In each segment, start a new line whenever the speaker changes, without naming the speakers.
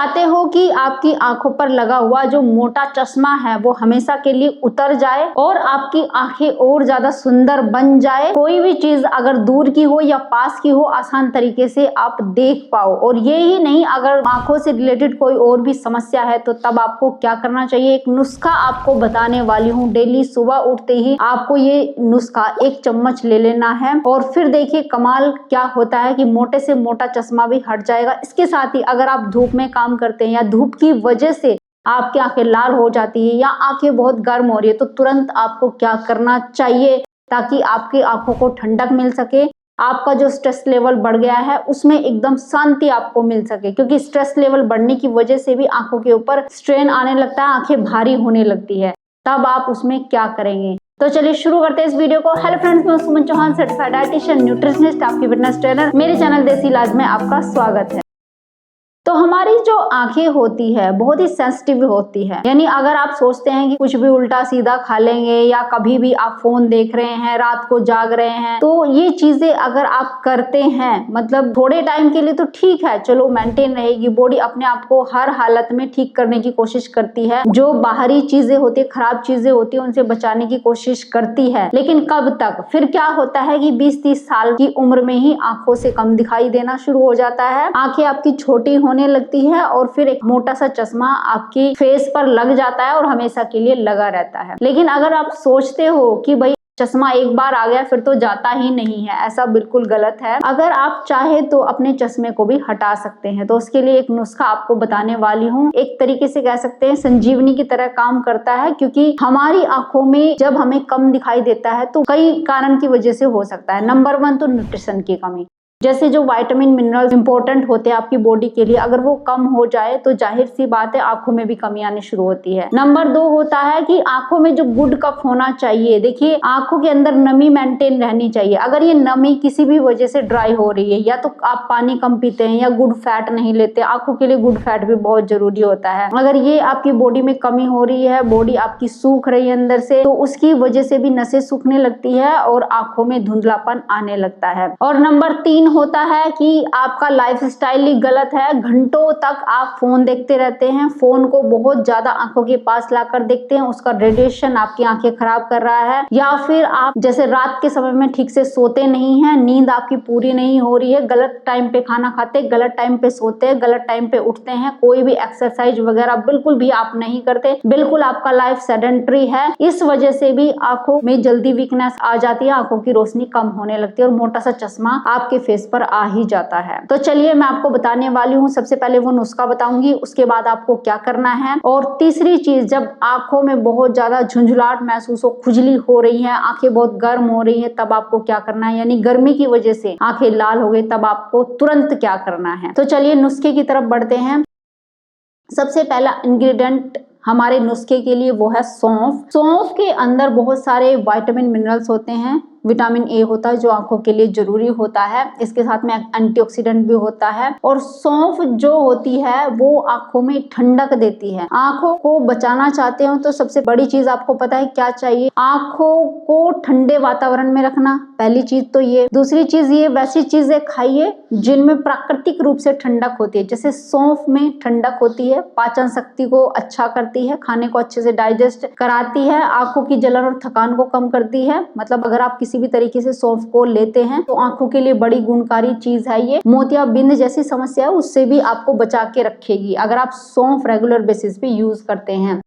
चाहते हो कि आपकी आंखों पर लगा हुआ जो मोटा चश्मा है वो हमेशा के लिए उतर जाए और आपकी आंखें और ज्यादा सुंदर बन जाए, कोई भी चीज अगर दूर की हो या पास की हो आसान तरीके से आप देख पाओ। और ये ही नहीं, अगर आंखों से रिलेटेड कोई और भी समस्या है तो तब आपको क्या करना चाहिए, एक नुस्खा आपको बताने वाली हूँ। डेली सुबह उठते ही आपको ये नुस्खा 1 चम्मच ले लेना है और फिर देखिए कमाल क्या होता है कि मोटे से मोटा चश्मा भी हट जाएगा। इसके साथ ही अगर आप धूप में काम करते हैं या धूप की वजह से आपकी आंखें लाल हो जाती है या आंखें बहुत गर्म हो रही है तो तुरंत आपको क्या करना चाहिए ताकि आपकी आंखों को ठंडक मिल सके, आपका जो स्ट्रेस लेवल बढ़ गया है उसमें एकदम शांति आपको मिल सके। क्योंकि स्ट्रेस लेवल बढ़ने की वजह से भी आंखों के ऊपर स्ट्रेन आने लगता है, आंखें भारी होने लगती है। तब आप उसमें क्या करेंगे, तो चलिए शुरू करते हैं इस वीडियो को। हेलो फ्रेंड्स, मैं सुमन चौहान, सर्टिफाइड डाइटिशियन, न्यूट्रिशनिस्ट, आपकी फिटनेस ट्रेनर। मेरे चैनल देसी इलाज में आपका स्वागत है। तो हमारी जो आंखें होती है बहुत ही सेंसिटिव होती है, यानी अगर आप सोचते हैं कि कुछ भी उल्टा सीधा खा लेंगे या कभी भी आप फोन देख रहे हैं, रात को जाग रहे हैं, तो ये चीजें अगर आप करते हैं मतलब थोड़े टाइम के लिए तो ठीक है, चलो मेंटेन रहेगी, बॉडी अपने आप को हर हालत में ठीक करने की कोशिश करती है, जो बाहरी चीजें होती है, खराब चीजें होती है उनसे बचाने की कोशिश करती है। लेकिन कब तक? फिर क्या होता है कि 20-30 साल की उम्र में ही आंखों से कम दिखाई देना शुरू हो जाता है, आंखें आपकी छोटी होने लगती है और फिर एक मोटा सा चश्मा आपकी फेस पर लग जाता है और हमेशा के लिए लगा रहता है। लेकिन अगर आप सोचते हो कि भाई चश्मा एक बार आ गया फिर तो जाता ही नहीं है, ऐसा बिल्कुल गलत है। अगर आप चाहे तो अपने चश्मे को भी हटा सकते हैं। तो उसके लिए एक नुस्खा आपको बताने वाली हूँ, एक तरीके से कह सकते हैं संजीवनी की तरह काम करता है। क्योंकि हमारी आंखों में जब हमें कम दिखाई देता है तो कई कारण की वजह से हो सकता है। नंबर 1 तो न्यूट्रिशन की कमी, जैसे जो विटामिन मिनरल्स इंपॉर्टेंट होते हैं आपकी बॉडी के लिए, अगर वो कम हो जाए तो जाहिर सी बात है आंखों में भी कमी आनी शुरू होती है। नंबर 2 होता है कि आंखों में जो गुड कफ होना चाहिए, देखिए आंखों के अंदर नमी मेंटेन रहनी चाहिए। अगर ये नमी किसी भी वजह से ड्राई हो रही है या तो आप पानी कम पीते हैं या गुड फैट नहीं लेते, आंखों के लिए गुड फैट भी बहुत जरूरी होता है। अगर ये आपकी बॉडी में कमी हो रही है, बॉडी आपकी सूख रही है अंदर से, तो उसकी वजह से भी नसें सूखने लगती है और आंखों में धुंधलापन आने लगता है। और नंबर 3 होता है कि आपका लाइफस्टाइल ही गलत है, घंटों तक आप फोन देखते रहते हैं, फोन को बहुत ज्यादा आंखों के पास लाकर देखते हैं, उसका रेडिएशन आपकी आंखें खराब कर रहा है। या फिर आप जैसे रात के समय में ठीक से सोते नहीं हैं, नींद आपकी पूरी नहीं हो रही है, गलत टाइम पे खाना खाते, गलत टाइम पे सोते हैं, गलत टाइम पे उठते हैं, कोई भी एक्सरसाइज वगैरह बिल्कुल भी आप नहीं करते, बिल्कुल आपका लाइफ सेडेंटरी है। इस वजह से भी आंखों में जल्दी वीकनेस आ जाती है, आंखों की रोशनी कम होने लगती है और मोटा सा चश्मा आपके फेस पर आ ही जाता है। तो चलिए मैं आपको बताने वाली हूँ, सबसे पहले वो नुस्खा बताऊंगी, उसके बाद आपको क्या करना है। और तीसरी चीज, जब आंखों में बहुत ज्यादा झुंझुलाहट महसूस हो, खुजली हो रही है, आंखें बहुत गर्म हो रही है, तब आपको क्या करना है, यानी गर्मी की वजह से आंखें लाल हो गई, तब आपको तुरंत क्या करना है। तो चलिए नुस्खे की तरफ बढ़ते हैं। सबसे पहला इंग्रेडिएंट हमारे नुस्खे के लिए वो है सौंफ। सौंफ के अंदर बहुत सारे विटामिन मिनरल्स होते हैं, विटामिन ए होता है जो आंखों के लिए जरूरी होता है, इसके साथ में एंटीऑक्सीडेंट भी होता है। और सौंफ जो होती है वो आंखों में ठंडक देती है। आंखों को बचाना चाहते हो तो सबसे बड़ी चीज आपको पता है क्या चाहिए, आंखों को ठंडे वातावरण में रखना, पहली चीज तो ये। दूसरी चीज ये, वैसी चीजें खाइए जिनमें प्राकृतिक रूप से ठंडक होती है, जैसे सौंफ में ठंडक होती है, पाचन शक्ति को अच्छा करती है, खाने को अच्छे से डाइजेस्ट कराती है, आंखों की जलन और थकान को कम करती है। मतलब अगर आप किसी भी तरीके से सौंफ को लेते हैं तो आंखों के लिए बड़ी गुणकारी चीज है ये। मोतियाबिंद जैसी समस्या है उससे भी आपको बचा के रखेगी अगर आप सौंफ रेगुलर बेसिस पे यूज करते हैं।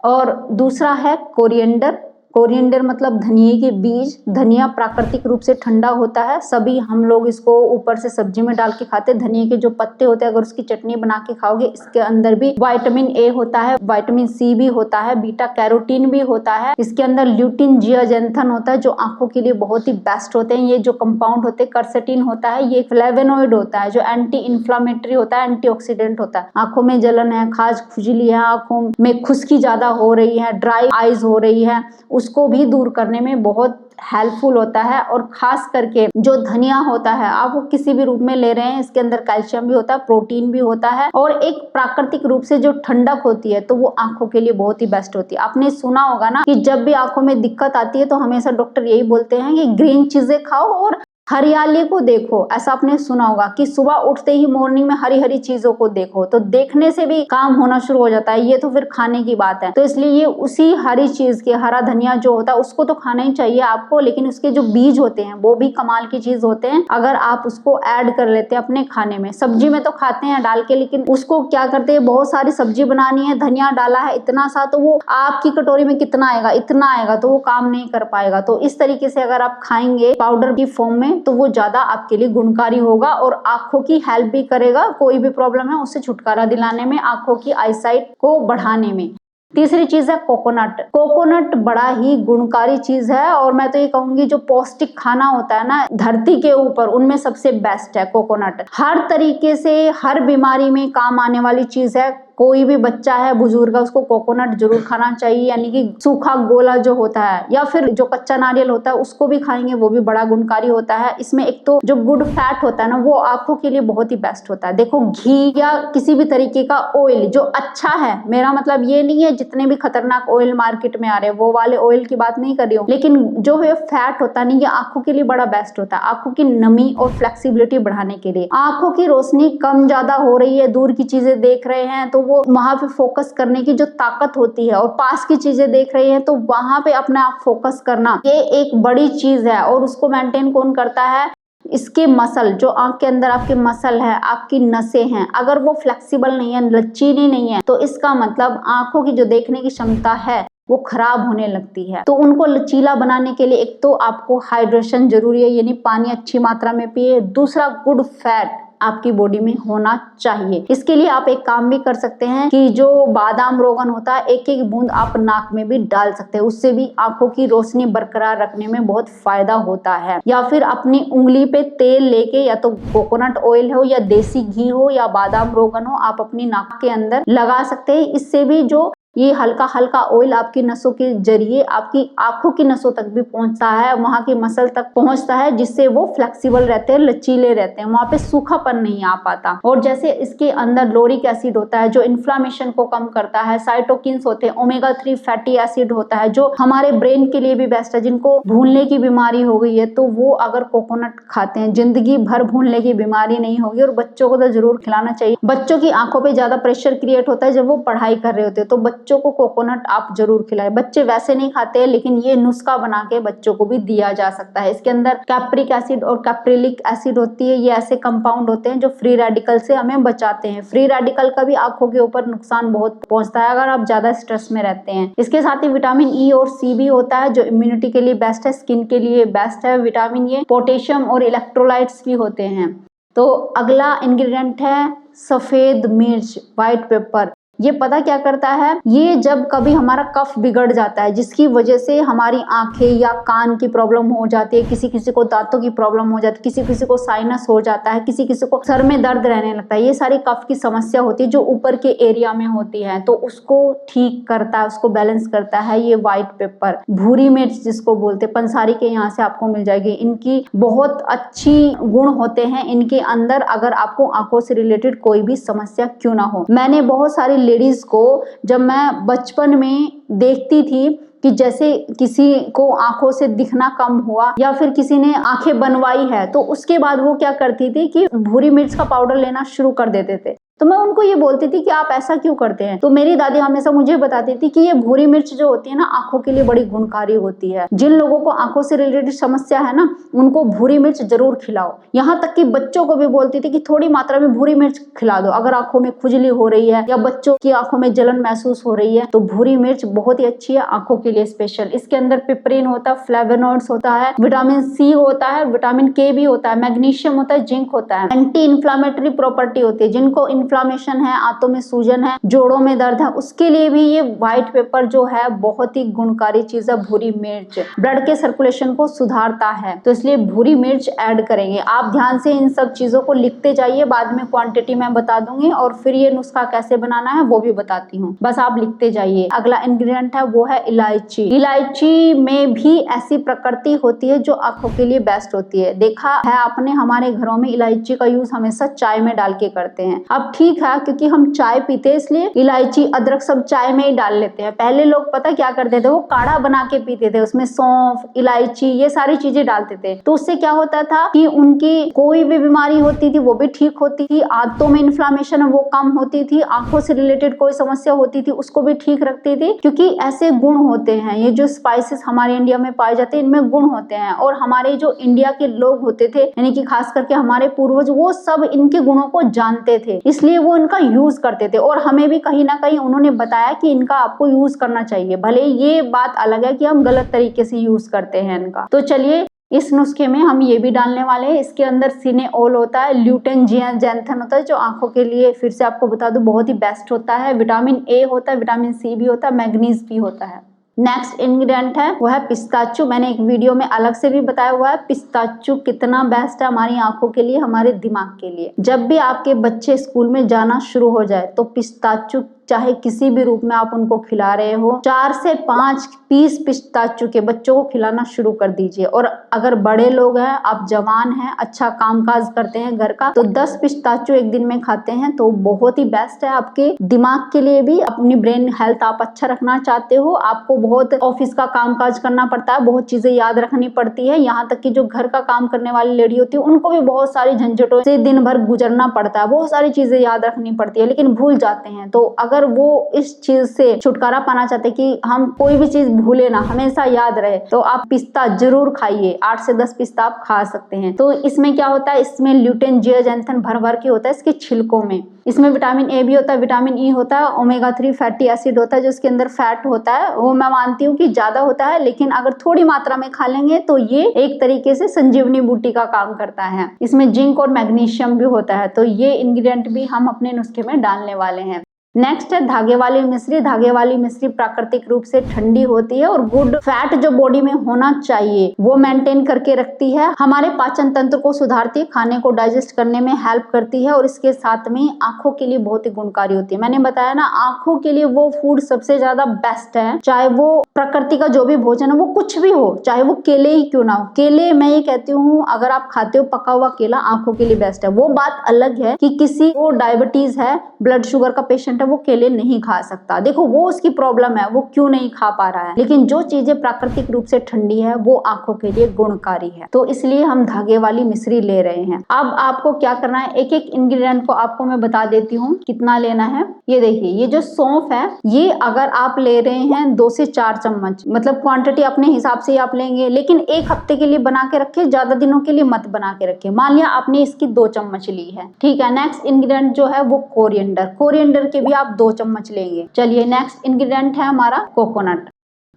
और दूसरा है कोरिएंडर। कोरिएंडर मतलब धनिये के बीज। धनिया प्राकृतिक रूप से ठंडा होता है, सभी हम लोग इसको ऊपर से सब्जी में डाल के खाते हैं। धनिये के जो पत्ते होते हैं अगर उसकी चटनी बना के खाओगे, इसके अंदर भी विटामिन ए होता है, विटामिन सी भी होता है, बीटा कैरोटीन भी होता है, इसके अंदर ल्यूटिन जियाजेंथन होता है जो आंखों के लिए बहुत ही बेस्ट होते हैं। ये जो कंपाउंड होते हैं, कर्सेटिन होता है, ये फ्लेवोनोइड होता है जो एंटी इंफ्लामेटरी होता है, एंटीऑक्सीडेंट होता है। आंखों में जलन है, खाज खुजली है, आंखों में खुश्की ज्यादा हो रही है, ड्राई आईज हो रही है, उसको भी दूर करने में बहुत हेल्पफुल होता है। और खास करके जो धनिया होता है आप वो किसी भी रूप में ले रहे हैं, इसके अंदर कैल्शियम भी होता है, प्रोटीन भी होता है और एक प्राकृतिक रूप से जो ठंडक होती है तो वो आंखों के लिए बहुत ही बेस्ट होती है। आपने सुना होगा ना कि जब भी आंखों में दिक्कत आती है तो हमेशा डॉक्टर यही बोलते हैं कि ग्रीन चीजें खाओ और हरियाली को देखो, ऐसा आपने सुना होगा कि सुबह उठते ही मॉर्निंग में हरी हरी चीजों को देखो, तो देखने से भी काम होना शुरू हो जाता है। ये तो फिर खाने की बात है, तो इसलिए ये उसी हरी चीज के, हरा धनिया जो होता है उसको तो खाना ही चाहिए आपको, लेकिन उसके जो बीज होते हैं वो भी कमाल की चीज होते हैं। अगर आप उसको ऐड कर लेते हैं अपने खाने में, सब्जी में तो खाते हैं डाल के, लेकिन उसको क्या करते हैं, बहुत सारी सब्जी बनानी है, धनिया डाला है इतना सा, तो वो आपकी कटोरी में कितना आएगा, इतना आएगा, तो वो काम नहीं कर पाएगा। तो इस तरीके से अगर आप खाएंगे पाउडर की फॉर्म में तो वो ज्यादा आपके लिए गुणकारी होगा और आंखों की हेल्प भी करेगा। कोई भी प्रॉब्लम है उससे छुटकारा दिलाने में, आंखों की आईसाइट को बढ़ाने में। तीसरी चीज है कोकोनट। कोकोनट बड़ा ही गुणकारी चीज है और मैं तो ये कहूंगी जो पौष्टिक खाना होता है ना धरती के ऊपर, उनमें सबसे बेस्ट है कोकोनट। हर तरीके से हर बीमारी में काम आने वाली चीज है। कोई भी बच्चा है, बुजुर्ग है, उसको कोकोनट जरूर खाना चाहिए, यानी कि सूखा गोला जो होता है या फिर जो कच्चा नारियल होता है उसको भी खाएंगे, वो भी बड़ा गुणकारी होता है। इसमें एक तो जो गुड फैट होता है ना वो आंखों के लिए बहुत ही बेस्ट होता है। देखो घी या किसी भी तरीके का ऑयल जो अच्छा है, मेरा मतलब ये नहीं है जितने भी खतरनाक ऑयल मार्केट में आ रहे हैं वो वाले ऑयल की बात नहीं कर रही हूँ, लेकिन जो है फैट होता है नहीं, ये आंखों के लिए बड़ा बेस्ट होता है, आंखों की नमी और फ्लेक्सिबिलिटी बढ़ाने के लिए। आंखों की रोशनी कम ज्यादा हो रही है, दूर की चीजें देख रहे हैं तो वो वहां पे फोकस करने की जो ताकत होती है, और पास की चीजें देख रही हैं तो वहां पे अपने आप फोकस करना, ये एक बड़ी चीज है। और उसको मेंटेन कौन करता है, इसके मसल, जो आंख के अंदर आपके मसल है, आपकी नसें हैं, अगर वो फ्लेक्सिबल नहीं है, लचीली नहीं है, तो इसका मतलब आंखों की जो देखने की क्षमता है वो खराब होने लगती है। तो उनको लचीला बनाने के लिए एक तो आपको हाइड्रेशन जरूरी है, यानी पानी अच्छी मात्रा में पिए। दूसरा, गुड फैट आपकी बॉडी में होना चाहिए। इसके लिए आप एक काम भी कर सकते हैं कि जो बादाम रोगन होता है, एक एक बूंद आप नाक में भी डाल सकते हैं, उससे भी आंखों की रोशनी बरकरार रखने में बहुत फायदा होता है। या फिर अपनी उंगली पे तेल लेके, या तो कोकोनट ऑयल हो या देसी घी हो या बादाम रोगन हो, आप अपनी नाक के अंदर लगा सकते हैं। इससे भी जो ये हल्का हल्का ऑयल आपकी नसों के जरिए आपकी आंखों की नसों तक भी पहुंचता है, वहां की मसल तक पहुंचता है, जिससे वो फ्लेक्सिबल रहते हैं, लचीले रहते हैं, वहां पे सूखापन नहीं आ पाता। और जैसे इसके अंदर लोरिक एसिड होता है जो इन्फ्लामेशन को कम करता है, साइटोकिन्स होते हैं, ओमेगा 3 फैटी एसिड होता है जो हमारे ब्रेन के लिए भी बेस्ट है। जिनको भूलने की बीमारी हो गई है तो वो अगर कोकोनट खाते हैं जिंदगी भर भूलने की बीमारी नहीं होगी। और बच्चों को तो जरूर खिलाना चाहिए। बच्चों की आंखों पे ज्यादा प्रेशर क्रिएट होता है जब वो पढ़ाई कर रहे होते हैं, तो बच्चों को कोकोनट आप जरूर खिलाएं। बच्चे वैसे नहीं खाते हैं, लेकिन ये नुस्खा बना के बच्चों को भी दिया जा सकता है। इसके अंदर कैप्रिक एसिड और कैप्रिलिक एसिड होती है, ये ऐसे कंपाउंड होते हैं जो फ्री रेडिकल से हमें बचाते हैं। फ्री रेडिकल का भी आंखों के ऊपर नुकसान बहुत पहुंचता है अगर आप ज्यादा स्ट्रेस में रहते हैं। इसके साथ ही विटामिन ई और सी भी होता है जो इम्यूनिटी के लिए बेस्ट है, स्किन के लिए बेस्ट है विटामिन ये। पोटेशियम और इलेक्ट्रोलाइट्स भी होते हैं। तो अगला इंग्रेडिएंट है सफेद मिर्च, व्हाइट पेपर। ये पता क्या करता है, ये जब कभी हमारा कफ बिगड़ जाता है जिसकी वजह से हमारी आंखें या कान की प्रॉब्लम हो जाती है, किसी किसी को दांतों की प्रॉब्लम हो जाती है, किसी किसी को साइनस हो जाता है, किसी किसी को सर में दर्द रहने लगता है, ये सारी कफ की समस्या होती है जो ऊपर के एरिया में होती है, तो उसको ठीक करता है, उसको बैलेंस करता है ये व्हाइट पेपर। भूरी मिर्च जिसको बोलते हैं, पंसारी के यहाँ से आपको मिल जाएगी। इनकी बहुत अच्छी गुण होते हैं इनके अंदर, अगर आपको आंखों से रिलेटेड कोई भी समस्या क्यों ना हो। मैंने बहुत सारी लेडीज को जब मैं बचपन में देखती थी कि जैसे किसी को आंखों से दिखना कम हुआ या फिर किसी ने आंखें बनवाई है, तो उसके बाद वो क्या करती थी कि भूरी मिर्च का पाउडर लेना शुरू कर देते थे। तो मैं उनको ये बोलती थी कि आप ऐसा क्यों करते हैं, तो मेरी दादी हमेशा मुझे बताती थी कि ये भूरी मिर्च जो होती है ना आंखों के लिए बड़ी गुणकारी होती है। जिन लोगों को आंखों से रिलेटेड समस्या है ना उनको भूरी मिर्च जरूर खिलाओ। यहाँ तक कि बच्चों को भी बोलती थी कि थोड़ी मात्रा में भूरी मिर्च खिला दो। अगर आंखों में खुजली हो रही है या बच्चों की आंखों में जलन महसूस हो रही है तो भूरी मिर्च बहुत ही अच्छी है आंखों के लिए स्पेशल। इसके अंदर पिपरिन होता है, फ्लेवोनॉइड्स होता है, विटामिन सी होता है, विटामिन के भी होता है, मैग्नीशियम होता है, जिंक होता है, एंटी इन्फ्लामेटरी प्रॉपर्टी होती है। जिनको इन्फ्लामेशन है, आंतों में सूजन है, जोड़ों में दर्द है, उसके लिए भी ये व्हाइट पेपर जो है बहुत ही गुणकारी चीज है। भूरी मिर्च ब्लड के सर्कुलेशन को सुधारता है, तो इसलिए भूरी मिर्च ऐड करेंगे। आप ध्यान से इन सब चीजों को लिखते जाइए, बाद में क्वांटिटी मैं बता दूंगी और फिर ये नुस्खा कैसे बनाना है वो भी बताती हूँ, बस आप लिखते जाइए। अगला इंग्रेडिएंट है वो है इलायची। इलायची में भी ऐसी प्रकृति होती है जो आंखों के लिए बेस्ट होती है। देखा है आपने, हमारे घरों में इलायची का यूज हमेशा चाय में डाल के करते हैं। अब ठीक है क्योंकि हम चाय पीते हैं इसलिए इलायची अदरक सब चाय में ही डाल लेते हैं। पहले लोग पता क्या करते थे, वो काढ़ा बना के पीते थे, उसमें सौंफ इलायची ये सारी चीजें डालते थे। तो उससे क्या होता था कि उनकी कोई भी बीमारी होती थी वो भी ठीक होती थी, आंतों में इन्फ्लामेशन है वो कम होती थी, आंखों से रिलेटेड कोई समस्या होती थी उसको भी ठीक रखती थी। क्योंकि ऐसे गुण होते हैं, ये जो स्पाइसेस हमारे इंडिया में पाए जाते हैं इनमें गुण होते हैं। और हमारे जो इंडिया के लोग होते थे यानी कि खास करके हमारे पूर्वज, वो सब इनके गुणों को जानते थे, इसलिए वो इनका यूज करते थे। और हमें भी कहीं ना कहीं उन्होंने बताया कि इनका आपको यूज करना चाहिए, भले ये बात अलग है कि हम गलत तरीके से यूज करते हैं इनका। तो चलिए इस नुस्खे में हम ये भी डालने वाले हैं। इसके अंदर सिनेओल होता है, ल्यूटेन जियांथन होता है जो आंखों के लिए फिर से आपको बता दूं बहुत ही बेस्ट होता है, विटामिन ए होता है, विटामिन सी भी होता है, मैग्नीज भी होता है। नेक्स्ट इंग्रेडिएंट है वो है पिस्ताचू। मैंने एक वीडियो में अलग से भी बताया हुआ है पिस्ताचू कितना बेस्ट है हमारी आंखों के लिए, हमारे दिमाग के लिए। जब भी आपके बच्चे स्कूल में जाना शुरू हो जाए तो पिस्ताचू चाहे किसी भी रूप में आप उनको खिला रहे हो, 4 से 5 पीस पिस्ताचू के बच्चों को खिलाना शुरू कर दीजिए। और अगर बड़े लोग हैं, आप जवान हैं, अच्छा कामकाज करते हैं घर का, तो 10 पिस्ताचू एक दिन में खाते हैं तो बहुत ही बेस्ट है आपके दिमाग के लिए भी। अपनी ब्रेन हेल्थ आप अच्छा रखना चाहते हो, आपको बहुत ऑफिस का कामकाज करना पड़ता है, बहुत चीजें याद रखनी पड़ती है, यहाँ तक कि जो घर का काम करने वाली लेडी होती है उनको भी बहुत सारी झंझटों से दिन भर गुजरना पड़ता है, बहुत सारी चीजें याद रखनी पड़ती है, लेकिन भूल जाते हैं। तो अगर वो इस चीज से छुटकारा पाना चाहते कि हम कोई भी चीज भूले ना, हमेशा याद रहे, तो आप पिस्ता जरूर खाइए। 8 से 10 पिस्ता आप खा सकते हैं। तो इसमें क्या होता है, इसमें ल्यूटेन जियांथन भर भर के होता है इसके छिलकों में। इसमें विटामिन ए भी होता है, विटामिन ई होता है, ओमेगा 3 फैटी एसिड होता है जो इसके अंदर फैट होता है, वो मैं मानती हूँ कि ज्यादा होता है, लेकिन अगर थोड़ी मात्रा में खा लेंगे तो ये एक तरीके से संजीवनी बूटी का काम करता है। इसमें जिंक और मैग्नीशियम भी होता है, तो ये इंग्रेडिएंट भी हम अपने नुस्खे में डालने वाले हैं। नेक्स्ट है धागे वाली मिश्री। धागे वाली मिश्री प्राकृतिक रूप से ठंडी होती है और गुड फैट जो बॉडी में होना चाहिए वो मेंटेन करके रखती है, हमारे पाचन तंत्र को सुधारती है, खाने को डाइजेस्ट करने में हेल्प करती है और इसके साथ में आंखों के लिए बहुत ही गुणकारी होती है। मैंने बताया ना, आंखों के लिए वो फूड सबसे ज्यादा बेस्ट है, चाहे वो प्रकृति का जो भी भोजन है वो कुछ भी हो, चाहे वो केले ही क्यों ना हो। केले मैं ये कहती हूँ अगर आप खाते हो पका हुआ केला आंखों के लिए बेस्ट है। वो बात अलग है कि किसी को डायबिटीज है, ब्लड शुगर का पेशेंट है, वो केले नहीं खा सकता, देखो वो उसकी प्रॉब्लम है, वो क्यों नहीं खा पा रहा है, लेकिन जो चीजें प्राकृतिक रूप से ठंडी है वो आंखों के लिए गुणकारी है, तो इसलिए हम धागे वाली मिश्री ले रहे हैं। अब आपको क्या करना है, एक एक इंग्रेडिएंट को आपको मैं बता देती हूँ कितना लेना है। ये देखिए, ये जो सौंफ है ये अगर आप ले रहे हैं 2 से 4 चम्मच, मतलब क्वांटिटी अपने हिसाब से आप लेंगे, लेकिन 1 हफ्ते के लिए बना के रखे, ज्यादा दिनों के लिए मत बना के रखे। मान लिया आपने इसकी 2 चम्मच ली है, ठीक है। नेक्स्ट इंग्रेडिएंट जो है वो कोरिएंडर, कोरिएंडर के भी आप 2 चम्मच लेंगे। चलिए नेक्स्ट इंग्रेडिएंट है हमारा कोकोनट।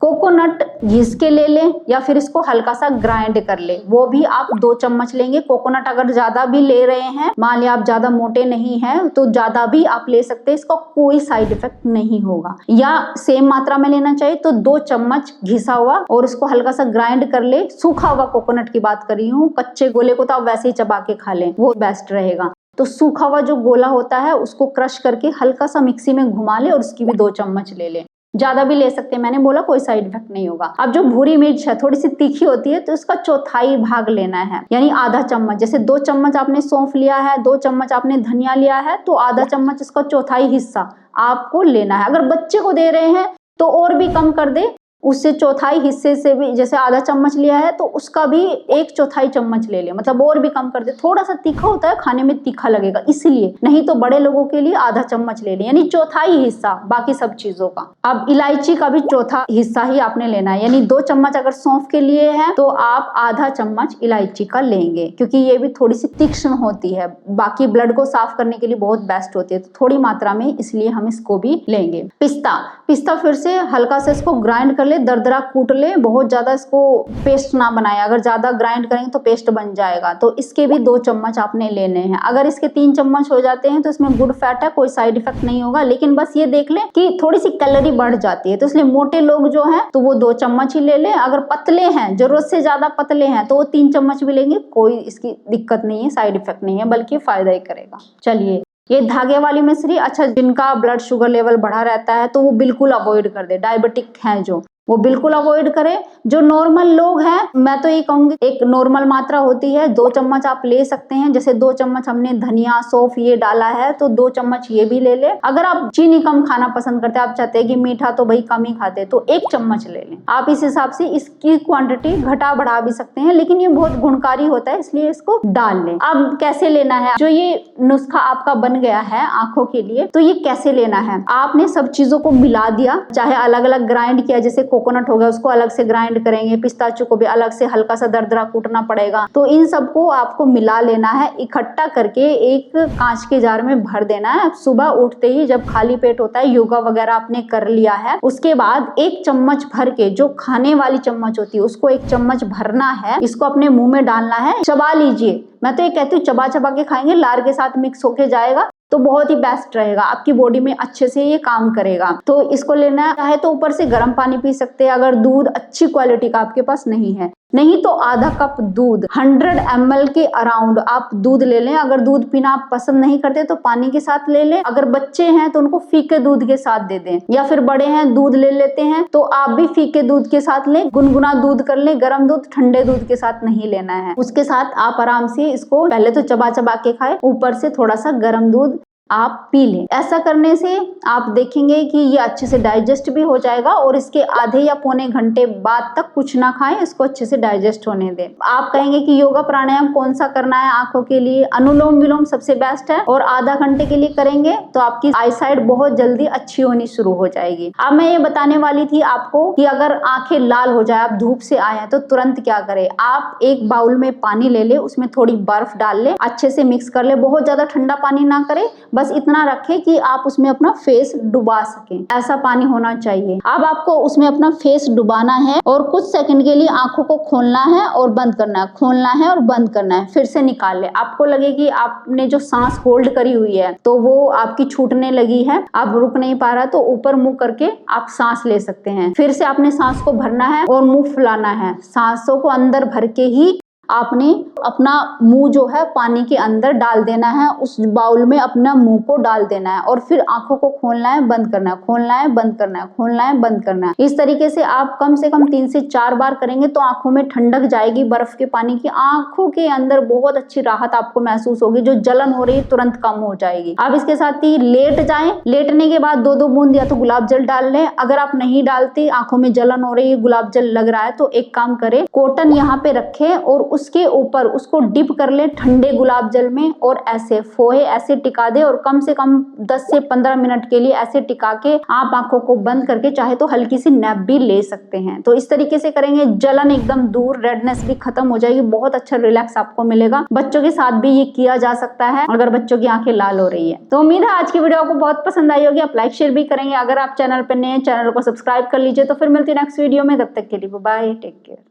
कोकोनट घिस के ले लें या फिर इसको हल्का सा ग्राइंड कर ले, वो भी आप 2 चम्मच लेंगे। कोकोनट अगर ज्यादा भी ले रहे हैं, मान लिया आप ज्यादा मोटे नहीं हैं तो ज्यादा भी आप ले सकते हैं, इसका कोई साइड इफेक्ट नहीं होगा। या सेम मात्रा में लेना चाहिए तो 2 चम्मच घिसा हुआ और उसको हल्का सा ग्राइंड कर ले। सूखा हुआ कोकोनट की बात कर रही हूँ, कच्चे गोले को तो आप वैसे ही चबा के खा लें, वो बेस्ट रहेगा। तो सूखा हुआ जो गोला होता है उसको क्रश करके हल्का सा मिक्सी में घुमा ले और उसकी भी 2 चम्मच ले ले, ज्यादा भी ले सकते हैं, मैंने बोला कोई साइड इफेक्ट नहीं होगा। अब जो भूरी मिर्च है थोड़ी सी तीखी होती है तो इसका 1/4 भाग लेना है, यानी आधा चम्मच। जैसे 2 चम्मच आपने सौंफ लिया है, 2 चम्मच आपने धनिया लिया है, तो आधा चम्मच इसका 1/4 हिस्सा आपको लेना है। अगर बच्चे को दे रहे हैं तो और भी कम कर दे, उससे 1/4 हिस्से से भी, जैसे आधा चम्मच लिया है तो उसका भी 1/4 चम्मच ले ले, मतलब और भी कम कर दे। थोड़ा सा तीखा होता है, खाने में तीखा लगेगा इसलिए, नहीं तो बड़े लोगों के लिए आधा चम्मच ले ले, यानी 1/4 हिस्सा बाकी सब चीजों का। अब इलायची का भी 1/4 हिस्सा ही आपने लेना है, यानी 2 चम्मच अगर सौंफ के लिए है तो आप आधा चम्मच इलायची का लेंगे, क्योंकि ये भी थोड़ी सी तीक्ष्ण होती है, बाकी ब्लड को साफ करने के लिए बहुत बेस्ट होती है, तो थोड़ी मात्रा में, इसलिए हम इसको भी लेंगे। पिस्ता फिर से हल्का से इसको ग्राइंड कर ले, दरदरा कूट ले, बहुत ज्यादा इसको पेस्ट ना बनाए, अगर ज्यादा ग्राइंड करेंगे तो पेस्ट बन जाएगा। तो इसके भी 2 चम्मच आपने लेने हैं। अगर इसके 3 चम्मच हो जाते हैं तो इसमें गुड फैट है, कोई साइड इफेक्ट नहीं होगा, लेकिन बस ये देख लें कि थोड़ी सी कैलोरी बढ़ जाती है, तो इसलिए मोटे लोग जो हैं तो वो 2 चम्मच ही ले लें। अगर पतले हैं, जरूरत से ज्यादा पतले हैं, तो वो 3 चम्मच भी लेंगे, कोई इसकी दिक्कत नहीं है, साइड इफेक्ट नहीं है, बल्कि फायदा ही करेगा। चलिए, ये धागे वाली मिश्री, अच्छा जिनका ब्लड शुगर लेवल बढ़ा रहता है तो वो बिल्कुल अवॉइड कर दे, डायबिटिक हैं जो, वो बिल्कुल अवॉइड करें। जो नॉर्मल लोग हैं, मैं तो ये कहूंगी एक नॉर्मल मात्रा होती है, 2 चम्मच आप ले सकते हैं। जैसे 2 चम्मच हमने धनिया सौंफ ये डाला है तो 2 चम्मच ये भी ले ले। अगर आप चीनी कम खाना पसंद करते हैं, आप चाहते हैं कि मीठा तो भाई कम ही खाते हैं, तो 1 चम्मच ले लें। आप इस हिसाब से इसकी क्वांटिटी घटा बढ़ा भी सकते हैं, लेकिन ये बहुत गुणकारी होता है इसलिए इसको डाल लें। अब कैसे लेना है, जो ये नुस्खा आपका बन गया है आंखों के लिए, तो ये कैसे लेना है। आपने सब चीजों को मिला दिया, चाहे अलग अलग ग्राइंड किया, जैसे कोकोनट हो गया उसको अलग से ग्राइंड करेंगे, पिस्ताचू को भी अलग से हल्का सा दरदरा कूटना पड़ेगा। तो इन सबको आपको मिला लेना है, इकट्ठा करके एक कांच के जार में भर देना है। सुबह उठते ही जब खाली पेट होता है, योगा वगैरह आपने कर लिया है, उसके बाद 1 चम्मच भर के, जो खाने वाली चम्मच होती है उसको 1 चम्मच भरना है, इसको अपने मुंह में डालना है, चबा लीजिए। मैं तो ये कहती हूँ चबा चबा के खाएंगे, लार के साथ मिक्स होके जाएगा तो बहुत ही बेस्ट रहेगा, आपकी बॉडी में अच्छे से ये काम करेगा। तो इसको लेना है, चाहे तो ऊपर से गर्म पानी पी सकते हैं अगर दूध अच्छी क्वालिटी का आपके पास नहीं है, नहीं तो आधा कप दूध 100 ml के अराउंड आप दूध ले लें। अगर दूध पीना आप पसंद नहीं करते तो पानी के साथ ले लें। अगर बच्चे हैं तो उनको फीके दूध के साथ दे दें, या फिर बड़े हैं दूध ले लेते हैं तो आप भी फीके दूध के साथ लें, गुनगुना दूध कर लें। गर्म दूध ठंडे दूध के साथ नहीं लेना है। उसके साथ आप आराम से इसको पहले तो चबा चबा के खाएं, ऊपर से थोड़ा सा गर्म दूध आप पी लें। ऐसा करने से आप देखेंगे कि ये अच्छे से डाइजेस्ट भी हो जाएगा और इसके आधे या पौने घंटे बाद तक कुछ ना खाएं, इसको अच्छे से डाइजेस्ट होने दें। आप कहेंगे कि योगा प्राणायाम कौन सा करना है आंखों के लिए, अनुलोम विलोम सबसे बेस्ट है और आधा घंटे के लिए करेंगे तो आपकी आई साइट बहुत जल्दी अच्छी होनी शुरू हो जाएगी। अब मैं ये बताने वाली थी आपको कि अगर आंखें लाल हो जाए, आप धूप से आए हैं, तो तुरंत क्या करें। आप एक बाउल में पानी ले ले, उसमें थोड़ी बर्फ डाल ले, अच्छे से मिक्स कर ले। बहुत ज्यादा ठंडा पानी ना करें, बस इतना रखें कि आप उसमें अपना फेस डुबा सकें, ऐसा पानी होना चाहिए। अब आपको उसमें अपना फेस डुबाना है और कुछ सेकंड के लिए आंखों को खोलना है और बंद करना है, खोलना है और बंद करना है, फिर से निकाल ले। आपको लगे कि आपने जो सांस होल्ड करी हुई है तो वो आपकी छूटने लगी है, आप रुक नहीं पा रहा, तो ऊपर मुंह करके आप सांस ले सकते हैं। फिर से आपने सांस को भरना है और मुंह फुलाना है। सांसों को अंदर भर के ही आपने अपना मुंह जो है पानी के अंदर डाल देना है, उस बाउल में अपना मुंह को डाल देना है और फिर आंखों को खोलना है, बंद करना है, खोलना है, बंद करना है, खोलना है, बंद करना है। इस तरीके से आप कम से कम 3 से 4 बार करेंगे तो आंखों में ठंडक जाएगी बर्फ के पानी की। आंखों के अंदर बहुत अच्छी राहत आपको महसूस होगी, जो जलन हो रही है तुरंत कम हो जाएगी। आप इसके साथ ही लेट जाएं, लेटने के बाद 2-2 बूंद या तो गुलाब जल डाल लें। अगर आप नहीं डालते, आंखों में जलन हो रही है, गुलाब जल लग रहा है, तो एक काम करें, कॉटन यहाँ पे रखें और उसके ऊपर उसको डिप कर ले ठंडे गुलाब जल में और ऐसे फोहे ऐसे टिका दे और कम से कम 10 से 15 मिनट के लिए ऐसे टिका के आप आंखों को बंद करके चाहे तो हल्की सी नैप भी ले सकते हैं। तो इस तरीके से करेंगे, जलन एकदम दूर, रेडनेस भी खत्म हो जाएगी, बहुत अच्छा रिलैक्स आपको मिलेगा। बच्चों के साथ भी ये किया जा सकता है अगर बच्चों की आंखें लाल हो रही है। तो उम्मीद है आज की वीडियो आपको बहुत पसंद आई होगी, आप लाइक शेयर भी करेंगे। अगर आप चैनल पर नए हैं, चैनल को सब्सक्राइब कर लीजिए। तो फिर मिलती है नेक्स्ट वीडियो में, तब तक के लिए बाय, टेक केयर।